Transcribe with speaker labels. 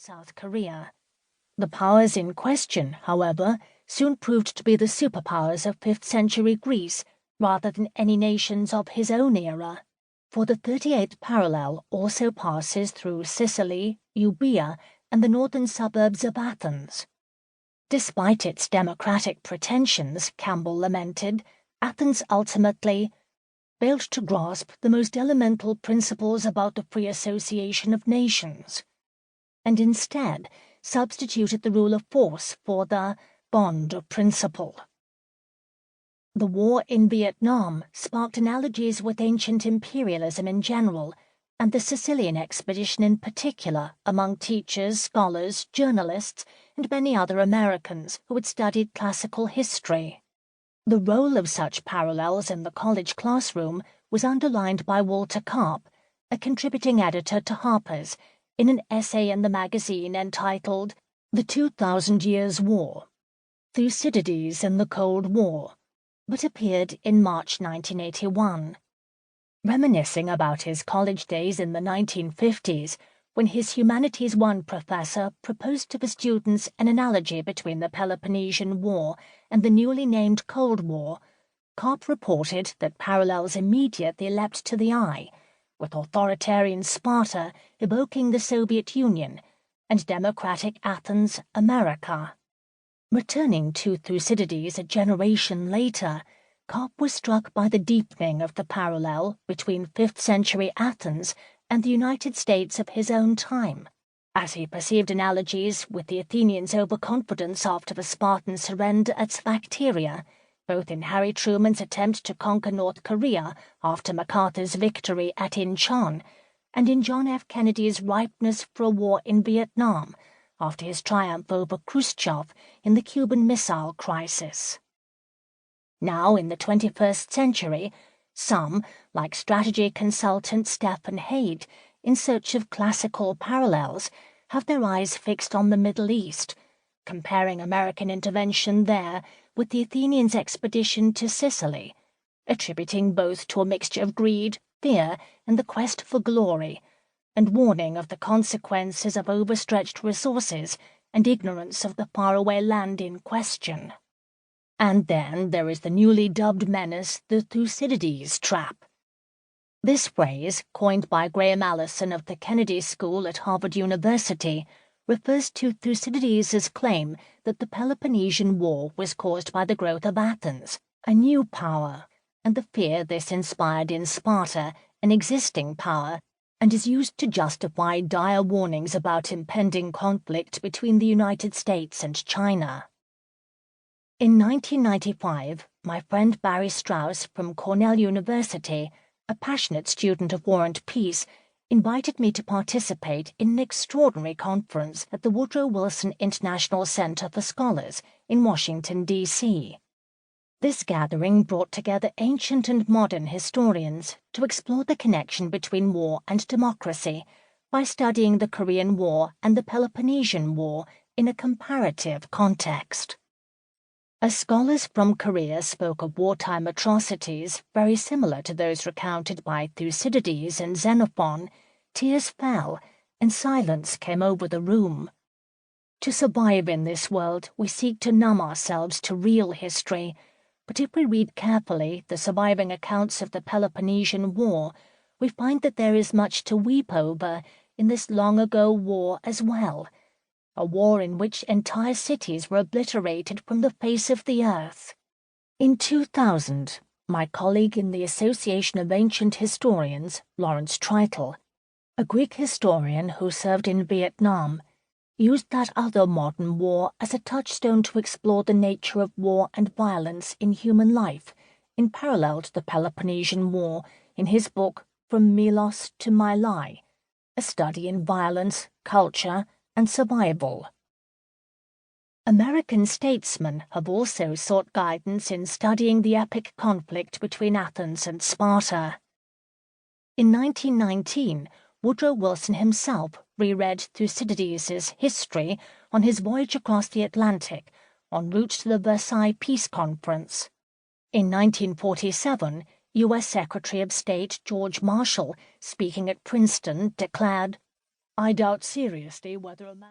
Speaker 1: South Korea. The powers in question, however, soon proved to be the superpowers of 5th century Greece rather than any nations of his own era, for the 38th parallel also passes through Sicily, Euboea, and the northern suburbs of Athens. Despite its democratic pretensions, Campbell lamented, Athens ultimately failed to grasp the most elemental principles about the free association of nations, and instead substituted the rule of force for the bond of principle. The war in Vietnam sparked analogies with ancient imperialism in general, and the Sicilian expedition in particular, among teachers, scholars, journalists, and many other Americans who had studied classical history. The role of such parallels in the college classroom was underlined by Walter Karp, a contributing editor to Harper's, in an essay in the magazine entitled The 2,000 Years' War, Thucydides in the Cold War, but appeared in March 1981. Reminiscing about his college days in the 1950s, when his Humanities I professor proposed to the students an analogy between the Peloponnesian War and the newly named Cold War, Karp reported that parallels immediately leapt to the eye, with authoritarian Sparta evoking the Soviet Union and democratic Athens, America. Returning to Thucydides a generation later, Karp was struck by the deepening of the parallel between 5th century Athens and the United States of his own time, as he perceived analogies with the Athenians' overconfidence after the Spartan surrender at Sphacteria, both in Harry Truman's attempt to conquer North Korea after MacArthur's victory at Incheon, and in John F. Kennedy's ripeness for a war in Vietnam after his triumph over Khrushchev in the Cuban Missile Crisis. Now, in the 21st century, some, like strategy consultant Stephen Haid, in search of classical parallels, have their eyes fixed on the Middle East, comparing American intervention there with the Athenians' expedition to Sicily, attributing both to a mixture of greed, fear, and the quest for glory, and warning of the consequences of overstretched resources and ignorance of the faraway land in question. And then there is the newly dubbed menace, the Thucydides trap. This phrase, coined by Graham Allison of the Kennedy School at Harvard University, refers to Thucydides' claim that the Peloponnesian War was caused by the growth of Athens, a new power, and the fear this inspired in Sparta, an existing power, and is used to justify dire warnings about impending conflict between the United States and China. In 1995, my friend Barry Strauss from Cornell University, a passionate student of war and peace, invited me to participate in an extraordinary conference at the Woodrow Wilson International Center for Scholars in Washington, D.C. This gathering brought together ancient and modern historians to explore the connection between war and democracy by studying the Korean War and the Peloponnesian War in a comparative context. As scholars from Korea spoke of wartime atrocities very similar to those recounted by Thucydides and Xenophon, tears fell and silence came over the room. To survive in this world, we seek to numb ourselves to real history, but if we read carefully the surviving accounts of the Peloponnesian War, we find that there is much to weep over in this long-ago war as well, a war in which entire cities were obliterated from the face of the earth. In 2000, my colleague in the Association of Ancient Historians, Lawrence Treitel, a Greek historian who served in Vietnam, used that other modern war as a touchstone to explore the nature of war and violence in human life, in parallel to the Peloponnesian War, in his book From Milos to My Lai, a study in violence, culture, and survival. American statesmen have also sought guidance in studying the epic conflict between Athens and Sparta. In 1919, Woodrow Wilson himself reread Thucydides' history on his voyage across the Atlantic en route to the Versailles Peace Conference. In 1947, U.S. Secretary of State George Marshall, speaking at Princeton, declared, "I doubt seriously whether a man..."